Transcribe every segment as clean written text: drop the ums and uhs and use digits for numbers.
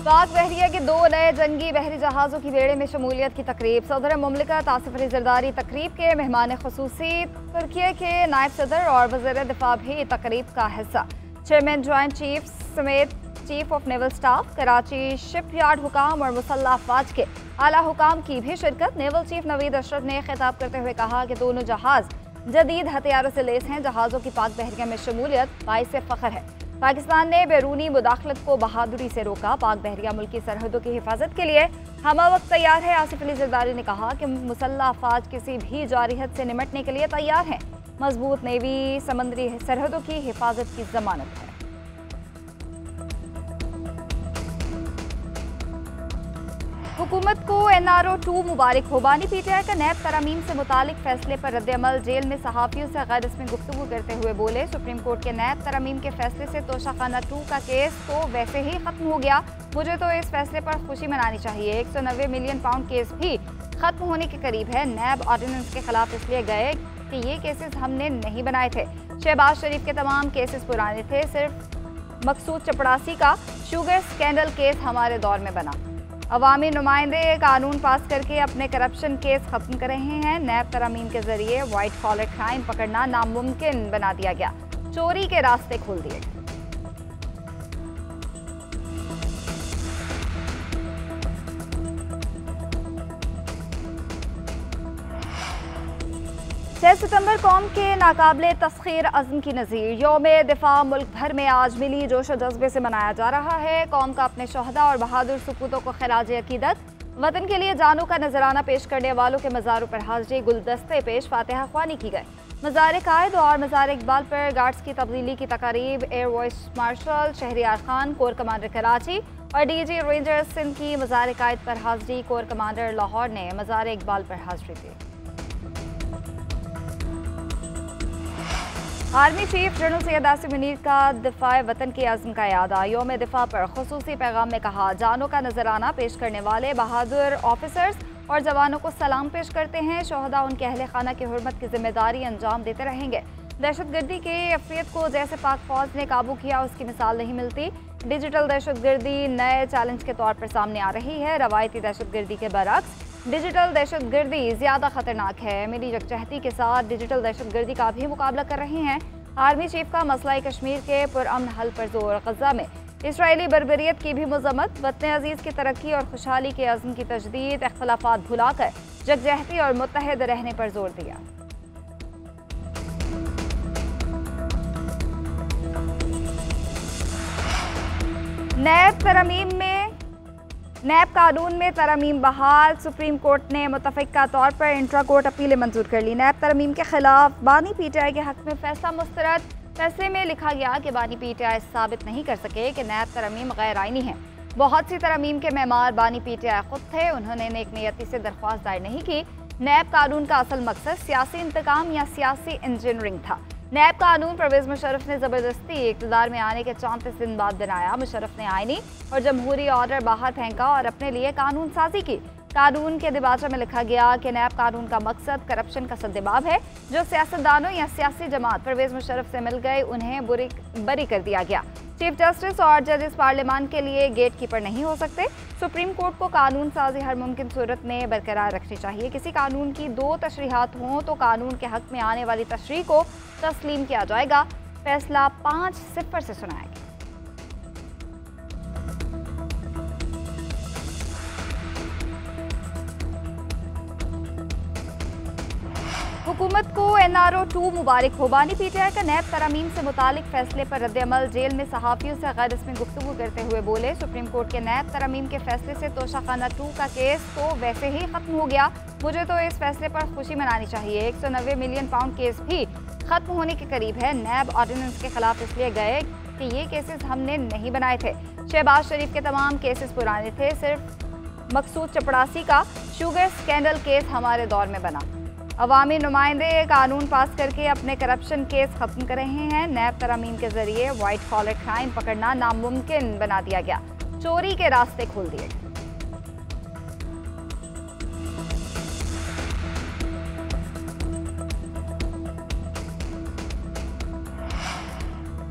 पाक बहरिया के 2 नए जंगी बहरी जहाज़ों की बेड़े में शमूलियत की तकरीब। सदर मुमलिकत आसिफ अली जरदारी तकरीब के मेहमान खुसूसी। तुर्की के नायब सदर और वज़ीर दिफा भी तकरीब का हिस्सा। चेयरमैन ज्वाइंट चीफ समेत chief of naval staff, Karachi shipyard हुकाम और मुसल्लह अफवाज के आला हुकाम की भी शिरकत। नेवल चीफ नवीद अशरफ ने खिताब करते हुए कहा कि दोनों जहाज़ जदीद हथियारों से लैस हैं। जहाज़ों की पाक बहरिया में शमूलियत बाइस फ़ख्र है। पाकिस्तान ने बैरूनी मुदाखलत को बहादुरी से रोका। पाक बहरिया मुल्की सरहदों की हिफाजत के लिए हमा वक्त तैयार है। आसिफ अली जरदारी ने कहा कि मुसल्लह अफवाज किसी भी जारिहत से निमटने के लिए तैयार हैं। मजबूत नेवी समंदरी सरहदों की हिफाजत की जमानत है। हुकूमत को NRO 2 मुबारक हो। बानी PTI का नैब तरमीम से मुतालिक फैसले पर रद्द-ए-अमल। जेल में सहाफ़ियों से गैर रस्मी गुफ्तगू करते हुए बोले, सुप्रीम कोर्ट के नैब तरमीम के फैसले से तोशाखाना 2 का केस तो वैसे ही खत्म हो गया। मुझे तो इस फैसले पर खुशी मनानी चाहिए। 190 मिलियन पाउंड केस भी खत्म होने के करीब है। नैब ऑर्डिनेंस के खिलाफ इसलिए गए कि ये केसेस हमने नहीं बनाए थे। शहबाज शरीफ के तमाम केसेस पुराने थे। सिर्फ मकसूद चपड़ासी का शुगर स्कैंडल केस हमारे दौर में बना। अवामी नुमाइंदे कानून पास करके अपने करप्शन केस खत्म कर रहे हैं। नैब तरमीम के जरिए वाइट कॉलर क्राइम पकड़ना नामुमकिन बना दिया गया। चोरी के रास्ते खोल दिए गए। 6 सितंबर कौम के नाकाबिले तस्खीर अज़्म की नज़ीर यौम दिफा मुल्क भर में आज मिली जोश जज्बे से मनाया जा रहा है। कौम का अपने शहदा और बहादुर सपूतों को खिराज अकीदत। वतन के लिए जानों का नजराना पेश करने वालों के मज़ारों पर हाजिरी गुलदस्ते पेश फातिहा ख्वानी की गई। मज़ार कायद और मज़ार इकबाल पर गार्ड्स की तब्दीली की तकारीब। Air vice marshal Shahryar Khan, corps commander Karachi और DG रेंजर्स सिंध की मज़ार कायद पर हाजिरी। कोर कमांडर लाहौर ने मज़ार इकबाल पर हाजिरी दी। Army chief general Syed Asim Munir का दिफाए वतन के अज़्म का यादा। यौम दिफा पर खुसूसी पैगाम में कहा, जानों का नजराना पेश करने वाले बहादुर ऑफिसर्स और जवानों को सलाम पेश करते हैं। शोहदा उनके अहले खाना की हुर्मत की जिम्मेदारी अंजाम देते रहेंगे। दहशतगर्दी के अफियत को जैसे पाक फौज ने काबू किया उसकी मिसाल नहीं मिलती। डिजिटल दहशतगर्दी नए चैलेंज के तौर पर सामने आ रही है। रवायती दहशतगर्दी के बरक्स डिजिटल दहशतगर्दी ज़्यादा खतरनाक है। मेरी यकजहती के साथ डिजिटल दहशतगर्दी का भी मुकाबला कर रहे हैं। आर्मी चीफ का मसला कश्मीर के पुरअमन हल पर जोर। गज़ा में इसराइली बर्बरियत की भी मजम्मत। वतन अजीज़ की तरक्की और खुशहाली के अज़्म की तजदीद। इख्तलाफात भुलाकर यकजहती और मुत्तहद रहने पर जोर दिया। नैब कानून में तरमीम बहाल। सुप्रीम कोर्ट ने मुतफ़िक़ा तौर पर इंट्रा कोर्ट अपीलें मंजूर कर ली। नैब तरमीम के खिलाफ बानी PTI के हक में फैसला मुस्तरद। फैसले में लिखा गया कि बानी PTI साबित नहीं कर सके कि नैब तरमीम गैर आइनी है। बहुत सी तरमीम के मेमार बानी PTI खुद थे। उन्होंने नेक नियति से दरख्वास्त दायर नहीं की। नैब कानून का असल मकसद सियासी इंतकाम या सियासी इंजीनियरिंग था। नैब कानून परवेज़ मुशर्रफ ने ज़बरदस्ती इक़्तिदार में आने के 34 दिन बाद बनाया। मुशर्रफ ने आइनी और जमहूरी ऑर्डर बाहर फेंका और अपने लिए कानून साजी की। कानून के दिबाचा में लिखा गया कि नैब कानून का मकसद करप्शन का सद्देबाब है। जो सियासतदानों या सियासी जमात परवेज़ मुशर्रफ से मिल गए उन्हें बरी कर दिया गया। चीफ जस्टिस और जजेस पार्लियामान के लिए गेट कीपर नहीं हो सकते। सुप्रीम कोर्ट को कानून साजी हर मुमकिन सूरत में बरकरार रखनी चाहिए। किसी कानून की 2 तशरीहात हों तो कानून के हक में आने वाली तशरीह को तस्लीम किया जाएगा। फैसला 5-0 से सुनाया गया। हुकूमत को NRO 2 मुबारक हो। बानी PTI का नैब तरमीम से मुतालिक फैसले पर रद्द-ए-अमल। जेल में सहाफ़ियों से गैर रस्मी गुफ्तगू करते हुए बोले, सुप्रीम कोर्ट के नैब तरमीम के फैसले से तोशाखाना 2 का केस तो वैसे ही खत्म हो गया। मुझे तो इस फैसले पर खुशी मनानी चाहिए। 190 मिलियन पाउंड केस भी खत्म होने के करीब है। नैब ऑर्डिनेंस के खिलाफ इसलिए गए कि ये केसेस हमने नहीं बनाए थे। शहबाज शरीफ के तमाम केसेस पुराने थे। सिर्फ मकसूद चपड़ासी का शुगर स्कैंडल केस हमारे दौर में बना। अवामी नुमाइंदे कानून पास करके अपने करप्शन केस खत्म कर रहे हैं। नैब तरमीम के जरिए वाइट कॉलर क्राइम पकड़ना नामुमकिन बना दिया गया। चोरी के रास्ते खोल दिए गए।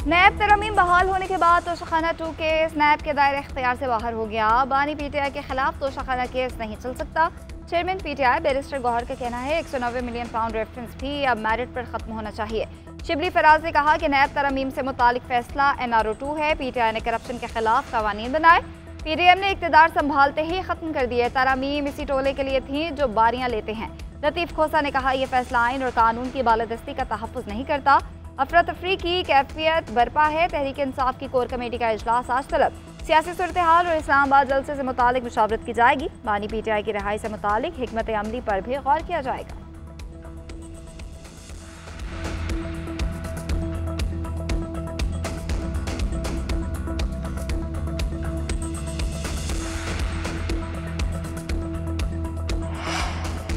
नैब तरमीम बहाल होने के बाद तोशाखाना 2 केस नैब के दायरे इख्तियार से बाहर हो गया। बानी पीटीआई के खिलाफ तोशाखाना केस नहीं चल सकता। चेयरमैन पीटीआई बैरिस्टर गौहर का कहना है 190 मिलियन पाउंड रेफरेंस भी अब मेरिट पर खत्म होना चाहिए। शिबली फराज ने कहा कि नैब तरमीम से मुतालिक फैसला NRO 2 है। पीटीआई ने करप्शन के खिलाफ कवानीन बनाए। पीडीएम ने इक़्तिदार संभालते ही खत्म कर दिए। तरमीम इसी टोले के लिए थी जो बारियां लेते हैं। लतीफ़ खोसा ने कहा यह फैसला आइन और कानून की बालादस्ती का तहफ़्फ़ुज़ नहीं करता। अफरा तफरी की कैफियत बरपा है। तहरीक इंसाफ की कोर कमेटी का इजलास आज तलब। सियासी सूरत हाल और इस्लामाबाद जलसे से मुतालिक मुशावरत की जाएगी। बानी पीटीआई की रिहाई से मुतालिक हिकमत अमली पर भी गौर किया जाएगा।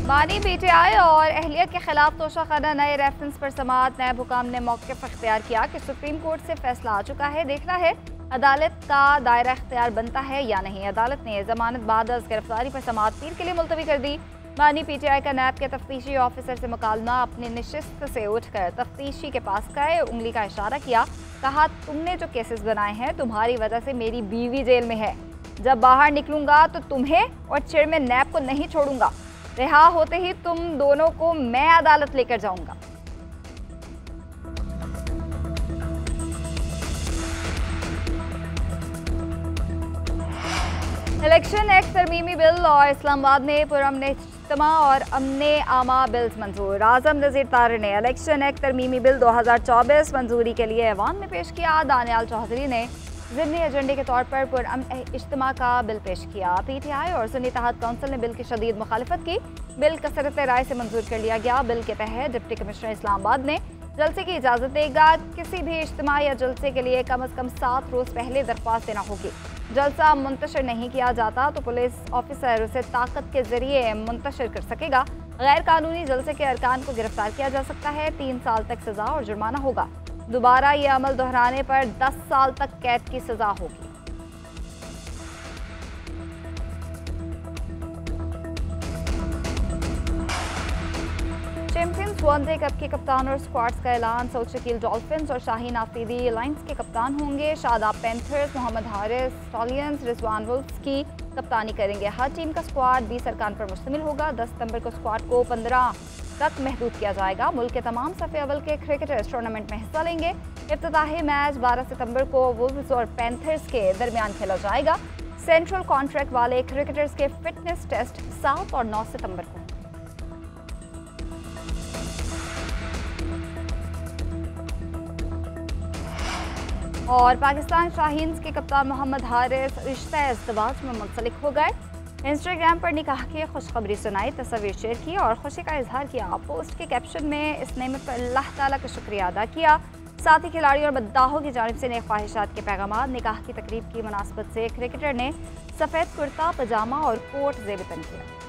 बानी पीटीआई और अहलिया के खिलाफ तोशाखाना नए रेफरेंस पर समाअत। नैब हुकाम ने मौक़िफ़ इख्तियार किया कि सुप्रीम कोर्ट से फैसला आ चुका है, देखना है अदालत का दायरा इख्तियार बनता है या नहीं। अदालत ने जमानत बाद गिरफ्तारी पर समाअत पीर के लिए मुलतवी कर दी। बानी पीटीआई का नैब के तफ्तीशी ऑफिसर से मुकालमा अपनी नशिस्त से उठकर तफ्तीशी के पास गए, उंगली का इशारा किया, कहा तुमने जो केसेस बनाए हैं तुम्हारी वजह से मेरी बीवी जेल में है। जब बाहर निकलूंगा तो तुम्हें और चेयरमैन नैब को नहीं छोड़ूंगा। रिहा होते ही तुम दोनों को मैं अदालत लेकर जाऊंगा। इलेक्शन एक्ट तरमीमी बिल और इस्लामाबाद में पुरअमन इज्तिमा और अमने आमा बिल्स मंजूर। आजम नज़ीर तार ने इलेक्शन एक्ट तरमीमी बिल 2024 मंजूरी के लिए ऐवान में पेश किया। दानियाल चौधरी ने ज़िमनी एजेंडे के तौर पर पुरअमन इज्तिमा का बिल पेश किया। पीटीआई और सुन्नी इत्तेहाद काउंसिल ने बिल की शदीद मुखालिफत की। बिल कसरत राय से मंजूर कर लिया गया। बिल के तहत डिप्टी कमिश्नर इस्लामाबाद ने जलसे की इजाज़त देगा। किसी भी इज्तिमा या जलसे के लिए कम अज़ कम 7 रोज़ पहले दरख्वास्त देना होगी। जलसा मुंतशिर नहीं किया जाता तो पुलिस ऑफिसर उसे ताकत के जरिए मुंतशिर कर सकेगा। गैर कानूनी जलसे के अरकान को गिरफ्तार किया जा सकता है। 3 साल तक सजा और जुर्माना होगा। दोबारा ये अमल दोहराने पर 10 साल तक कैद की सजा होगी। चैंपियंस वनडे कप के कप्तान और स्क्वाड्स का ऐलान। सऊद शकील डॉल्फिन्स और शाहीन आफरीदी लायंस के कप्तान होंगे। शादाब पैंथर्स, मोहम्मद हारिस स्टॉलियंस, रिजवान वुल्फ्स की कप्तानी करेंगे। हर टीम का स्क्वाड 20 अरकान पर मुश्तमिल होगा। 10 सितंबर को स्क्वाड को 15 तक महदूद किया जाएगा। मुल्क के तमाम सफ़े अव्वल के क्रिकेटर्स टूर्नामेंट में हिस्सा लेंगे। इफ्तिताही मैच 12 सितंबर को वुल्व्स और पैंथर्स के दरमियान खेला जाएगा। सेंट्रल कॉन्ट्रैक्ट वाले क्रिकेटर्स के फिटनेस टेस्ट 7 और 9 सितंबर को। और पाकिस्तान शाहीन्स के कप्तान मोहम्मद हारिस रिश्ता इज़्दिवाज में मुंसलिक हो गए। इंस्टाग्राम पर निकाह की खुशखबरी सुनाई, तस्वीर शेयर की और खुशी का इजहार किया। पोस्ट के कैप्शन में इस नेमत पर अल्लाह ताला का शुक्रिया अदा किया। साथ ही खिलाड़ियों और मद्दाहों की जानिब से नेक ख्वाहिशात के पैगाम। निकाह की तकरीब की मुनासबत से क्रिकेटर ने सफ़ेद कुर्ता, पजामा और कोट ज़ेब तन किया।